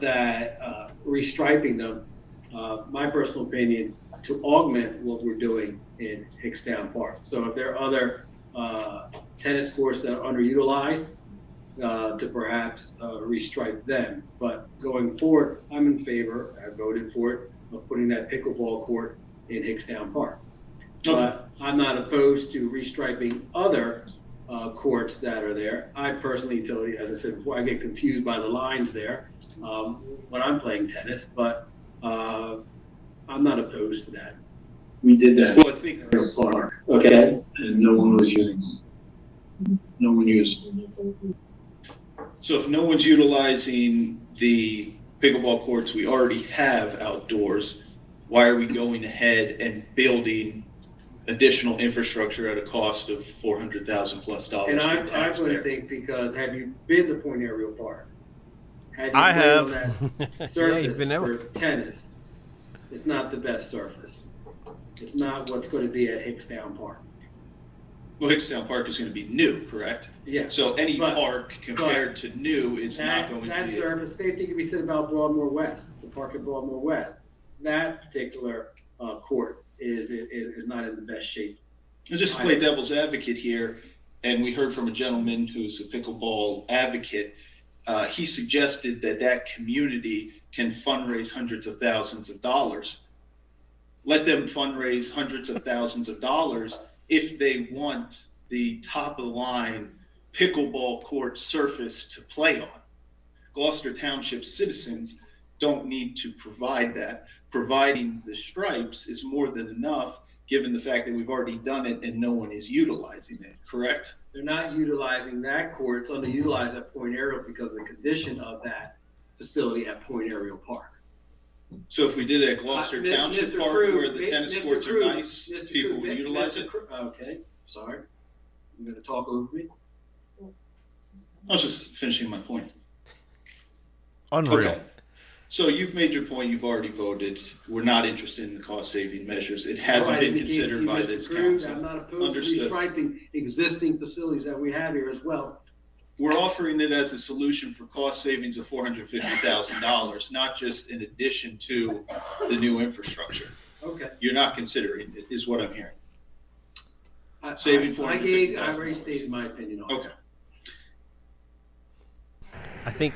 that restriping them, my personal opinion, to augment what we're doing in Hickstown Park. So if there are other tennis courts that are underutilized, to perhaps restripe them. But going forward, I'm in favor, I voted for it, of putting that pickleball court in Hickstown Park. But I'm not opposed to restriping other courts that are there. I personally, as I said before, I get confused by the lines there when I'm playing tennis, but I'm not opposed to that. We did that Well, I think in a park, Okay. and no one was using it. No one used it. so. If no one's utilizing the pickleball courts we already have outdoors, why are we going ahead and building additional infrastructure at a cost of $400,000 plus dollars And to I the would taxpayer? think, because have you been to Point Ariel Park? Have you I played have. on that Yeah, you've surface been there. for tennis? It's not the best surface. It's not what's going to be at Hickstown Park. Well, Hickstown Park is going to be new, correct? Yeah. So any But- park compared to new is not going to That be. surface, same thing can be said about Broadmoor West, the park at Broadmoor West. That particular court is not in the best shape. And just to play devil's advocate here, and we heard from a gentleman who's a pickleball advocate, he suggested that community can fundraise hundreds of thousands of dollars. Let them fundraise hundreds of thousands of dollars if they want the top of the line pickleball court surface to play on. Gloucester Township citizens don't need to provide that. Providing the stripes is more than enough, given the fact that we've already done it and no one is utilizing it, correct? They're not utilizing that court. It's underutilized at Point Ariel because of the condition of that facility at Point Ariel Park. So if we did it at Gloucester Township Mr. Park Krug, where the tennis Mr. courts are Krug, nice, Mr. people Krug, would utilize Mr. it? Krug, okay, sorry. You're gonna talk over me? I was just finishing my point. Unreal. Okay. So you've made your point, you've already voted. We're not interested in the cost-saving measures. It hasn't Right, been indicated to considered you, by Mr. this Krug, council. I'm not opposed to Understood. restriping existing facilities that we have here as well. we're offering it as a solution for cost savings of $450,000, not just in addition to the new infrastructure. Okay. You're not considering it, is what I'm hearing. I Saving already $450,000. stated my opinion on it. Okay. I think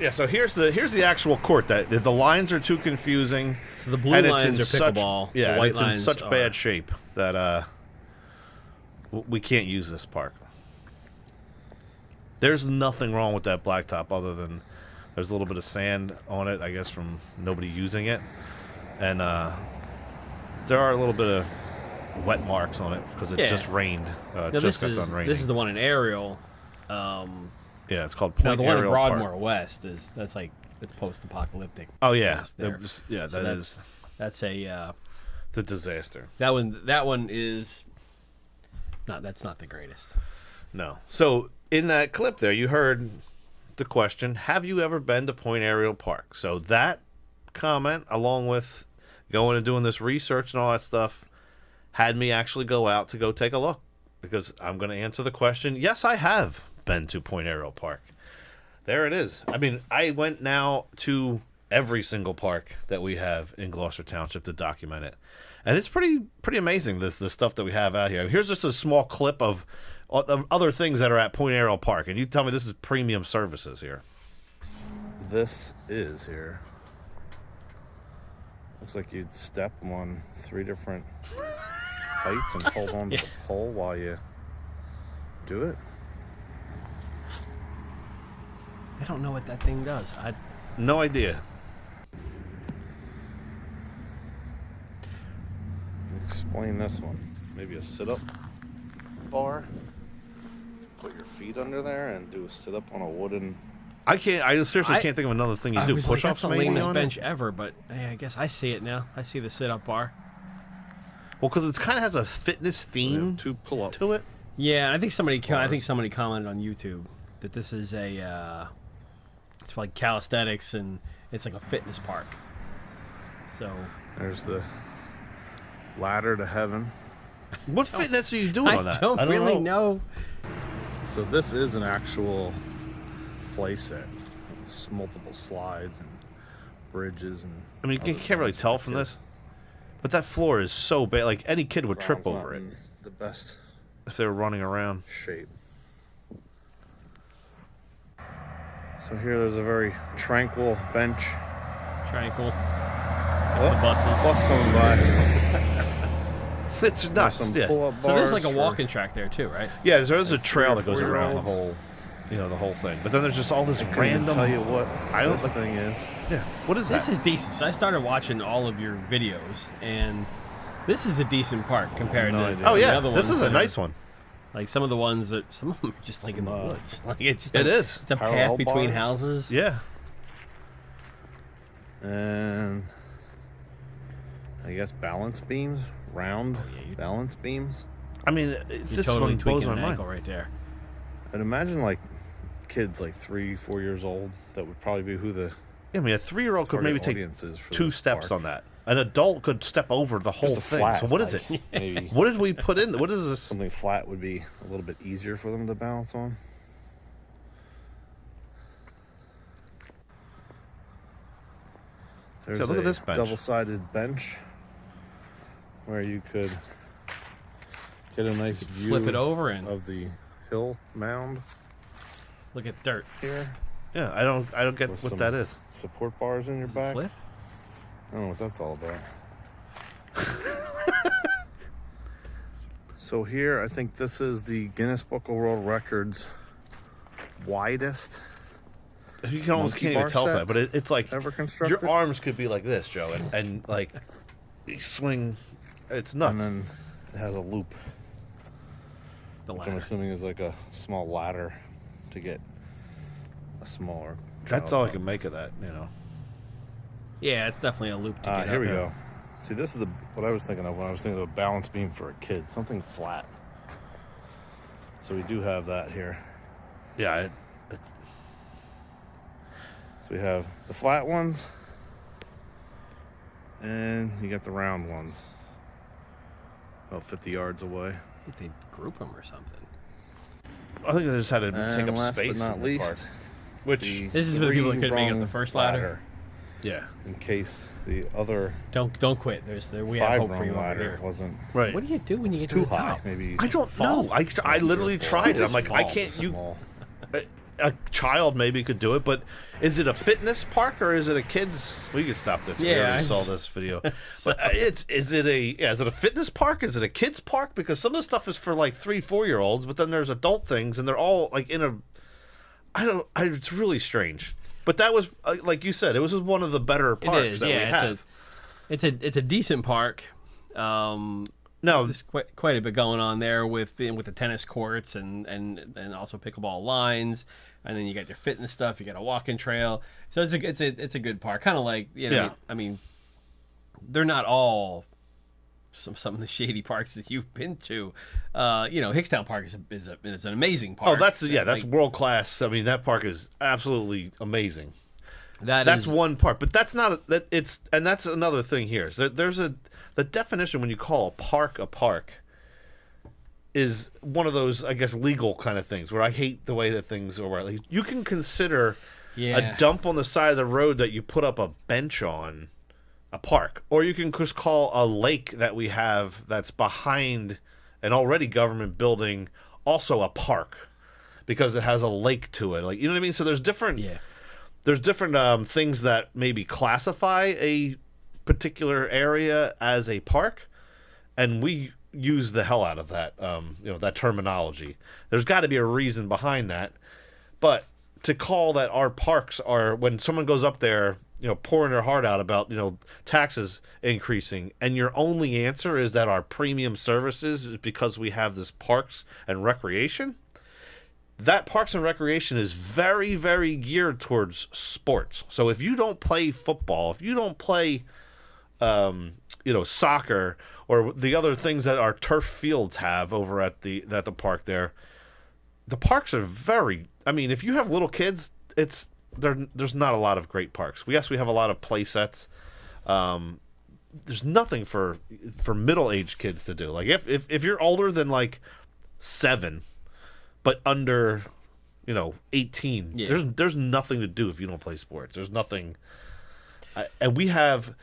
Yeah, so here's the actual court. That the lines are too confusing. so. The blue and it's lines in are such, pickleball. yeah, the and white it's in lines such are, bad shape that we can't use this park. There's nothing wrong with that blacktop other than there's a little bit of sand on it, I guess, from nobody using it, and there are a little bit of wet marks on it because it just rained. No, just got done raining. This is the one in Ariel. Yeah, it's called No, Point the one in Ariel Broadmoor Park. West it's post-apocalyptic. Oh yeah, place there. yeah, So that's that's a the disaster. that one is not. That's not the greatest. No. So in that clip there, you heard the question, have you ever been to Point Ariel Park? So that comment, along with going and doing this research and all that stuff, had me actually go out to go take a look. Because I'm going to answer the question, yes, I have been to Point Ariel Park. There it is. I mean, I went now to every single park that we have in Gloucester Township to document it. And it's pretty amazing, the stuff that we have out here. Here's just a small clip of other things that are at Point Ariel Park, and you tell me this is premium services here. This is here. Looks like you'd step on 3 different heights and hold on to the pole while you do it. I don't know what that thing does. No idea. Explain this one. Maybe a sit-up bar. Put your feet under there and do a sit-up on a wooden. I seriously can't think of another thing you do. Push-ups, that's the maybe. lamest bench ever, but hey, I guess I see it now. I see the sit-up bar. Well, because it kind of has a fitness theme to it. Yeah, I think somebody commented on YouTube that this is it's like calisthenics and it's like a fitness park. So there's the ladder to heaven. What fitness are you doing on that? I don't really know. So this is an actual playset. It's multiple slides and bridges and. I mean, you can't really tell from this, but that floor is so bad. Like any kid would trip over it. The best if they were running around. Shape. So here, there's a very tranquil bench. Tranquil. Oh, the buses. Bus coming by. It's nuts. So there's like a walking track there too, right? Yeah, there's a trail that goes around the whole, the whole thing. But then there's just all this random. Tell you what this thing is. Yeah. What is this? that? This is decent. So I started watching all of your videos, and this is a decent park compared to the other ones. This is a nice one. Like some of the ones that some of them are just like in the woods. Like it's it is. It's a path between houses. Yeah. And I guess balance beams, round balance beams. I mean, this totally one blows my an mind ankle right there. And imagine like kids like 3-4 years old. That would probably be who the. I mean, a 3-year-old could maybe take audiences for 2 this steps park. on that. An adult could step over the whole Just a thing. flat, So what is like, it? maybe What did we put in? What is this? something flat would be a little bit easier for them to balance on. There's So look at a this bench. double-sided bench where you could get a nice view Flip it over and of the hill mound look at dirt here. Yeah, I don't get With what some that is. Support bars in your back. flip. I don't know what that's all about. So here, I think this is the Guinness Book of World Records widest. You can almost monkey can't even bar tell set that, but it's like ever constructed. your arms could be like this, Joe, and like you swing. It's nuts. And then it has a loop, The which I'm ladder. assuming is like a small ladder to get a smaller. That's child all I up. can make of that, Yeah, it's definitely a loop to get Here up. we go. See, this is what I was thinking of when I was thinking of a balance beam for a kid. Something flat. So we do have that here. Yeah, it's So we have the flat ones, and you got the round ones. About 50 yards away. I think they group them or something. I think they just had to take And up last space but not in the park. least, Which This is for the people that couldn't make it up the first ladder. yeah, in case the other Don't quit. We have hope for you five-rung over ladder here. wasn't right. What do you do when you get too to the high. top? Maybe I don't Fall. know. I literally tried it. I'm like, I can't. Fall. A child maybe could do it, but is it a fitness park or is it a kids? We can stop this. We Yeah, already I saw just- this video. But is it a fitness park? Is it a kids park? Because some of the stuff is for like 3-4-year-olds, but then there's adult things, and they're all like in a. It's really strange. But that was like you said, it was one of the better parks that we have. It's a decent park. No, There's quite a bit going on there with the tennis courts and also pickleball lines, and then you got your fitness stuff. You got a walking trail, so it's a good park. Kind of like Yeah. I mean, they're not all some of the shady parks that you've been to. Hickstown Park is an amazing park. Oh, that's Like, world class. I mean, that park is absolutely amazing. that's That's one part, but that's not that. And that's another thing here. So the definition when you call a park is one of those, I guess, legal kind of things where I hate the way that things are. Like, you can consider a dump on the side of the road that you put up a bench on a park, or you can just call a lake that we have that's behind an already government building also a park because it has a lake to it. Like, you know what I mean? So there's different. Yeah. There's different things that maybe classify a particular area as a park, and we use the hell out of that, that terminology. There's got to be a reason behind that, but to call that our parks are, when someone goes up there, pouring their heart out about, taxes increasing, and your only answer is that our premium services is because we have this parks and recreation. That parks and recreation is very, very geared towards sports. So if you don't play football, if you don't play, soccer or the other things that our turf fields have over at the park there, the parks are very. I mean, if you have little kids, there's not a lot of great parks. We have a lot of play sets. There's nothing for middle-aged kids to do. Like if you're older than like 7. But under, 18, there's nothing to do if you don't play sports. There's nothing, and we have.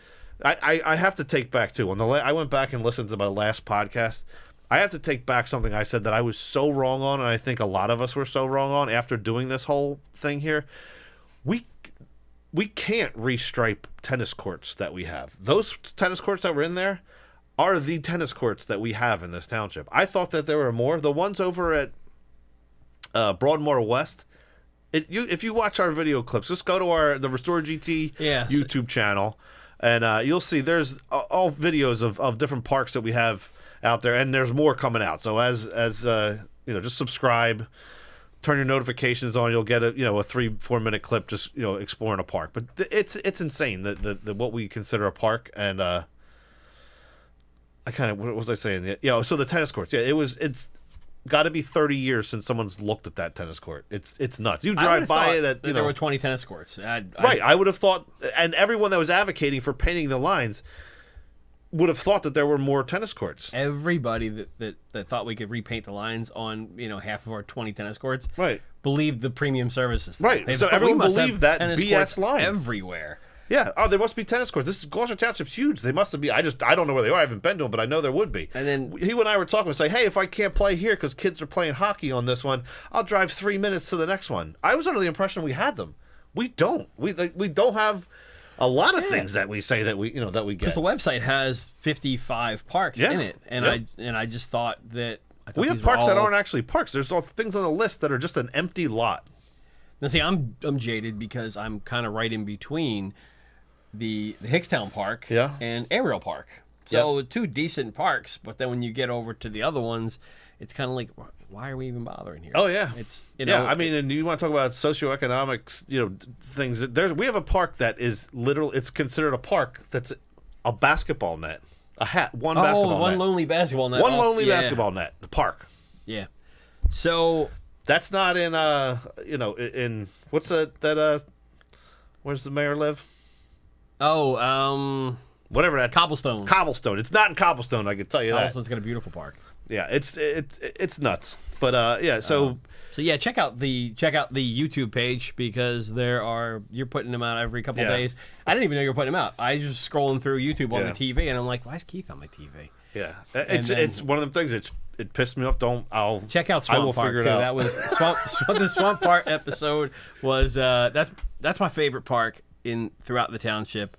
I have to take back too. I went back and listened to my last podcast. I have to take back something I said that I was so wrong on, and I think a lot of us were so wrong on after doing this whole thing here. We can't restripe tennis courts that we have. Those tennis courts that were in there are the tennis courts that we have in this township. I thought that there were more. The ones over at Broadmoor West. If you watch our video clips, just go to the Restore GT YouTube channel, and you'll see there's all videos of different parks that we have out there, and there's more coming out. So as just subscribe, turn your notifications on. You'll get a 3-4 minute clip just exploring a park. But it's insane the what we consider a park, and I kind of what was I saying? So the tennis courts. Yeah, it's got to be 30 years since someone's looked at that tennis court. It's nuts. You drive by it at there were 20 tennis courts. Right. I would have thought, and everyone that was advocating for painting the lines would have thought that there were more tennis courts. Everybody that thought we could repaint the lines on half of our 20 tennis courts, right, believed the premium services. Right. So everyone believed that BS line everywhere. Yeah. Oh, there must be tennis courts. This is Gloucester Township's huge. They must be. I don't know where they are. I haven't been to them, but I know there would be. And then he and I were talking. Say, hey, if I can't play here because kids are playing hockey on this one, I'll drive 3 minutes to the next one. I was under the impression we had them. We don't. We don't have a lot of things that we say that we get. Because the website has 55 parks in it, and I just thought that we have parks that aren't actually parks. There's all things on the list that are just an empty lot. Now, see, I'm jaded because I'm kind of right in between the Hickstown Park and Ariel Park. So 2 decent parks, but then when you get over to the other ones, it's kind of like, why are we even bothering here? Oh yeah, it's I mean, and you want to talk about socioeconomics, things. We have a park that is it's considered a park that's a basketball net, one basketball net, lonely basketball net, one lonely basketball net, the park. Yeah, so that's not in in what's that where's the mayor live? Oh, whatever that Cobblestone. It's not in Cobblestone. I can tell you that. Cobblestone's got a beautiful park. Yeah, it's nuts. But so So yeah, check out the YouTube page because you're putting them out every couple of days. I didn't even know you were putting them out. I was just scrolling through YouTube on the TV, and I'm like, why is Keith on my TV? Yeah, it's one of them things. It pissed me off. I'll check out Swamp Park too. That was the Swamp Park episode was that's my favorite park throughout the township.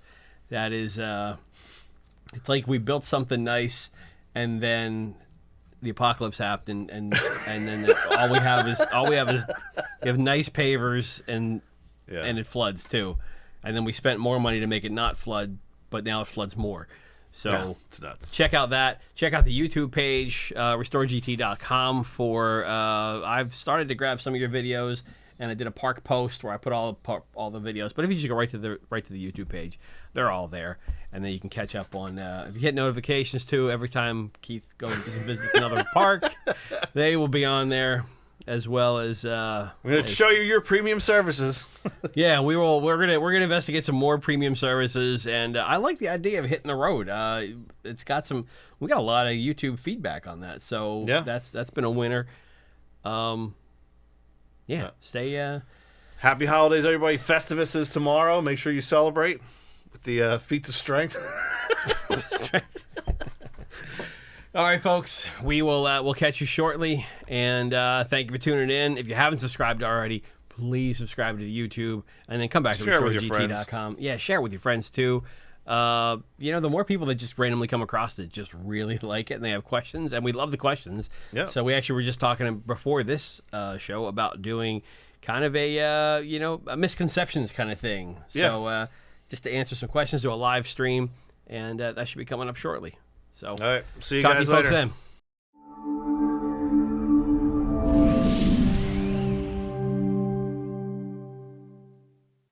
That is it's like we built something nice, and then the apocalypse happened, and then all we have is we have nice pavers and it floods too, and then we spent more money to make it not flood, but now it floods more. So it's nuts. Check out that. Check out the YouTube page, restoregt.com for. I've started to grab some of your videos, and I did a park post where I put all the videos. But if you just go right to the YouTube page, they're all there, and then you can catch up on. If you hit notifications too, every time Keith goes to visit another park, they will be on there. As well as we're gonna show you your premium services. Yeah, we're gonna investigate some more premium services, and I like the idea of hitting the road. It's got we got a lot of YouTube feedback on that, so that's been a winner. Stay happy holidays, everybody. Festivus is tomorrow. Make sure you celebrate with the feats of strength. All right, folks, we'll catch you shortly, and thank you for tuning in. If you haven't subscribed already, please subscribe to the YouTube, and then come back to restoregt.com. Yeah, share it with your friends too. The more people that just randomly come across it just really like it, and they have questions, and we love the questions. Yeah. So we actually were just talking before this show about doing kind of a misconceptions kind of thing. So just to answer some questions, do a live stream, and that should be coming up shortly. So, all right, see you talk guys to you folks later. then.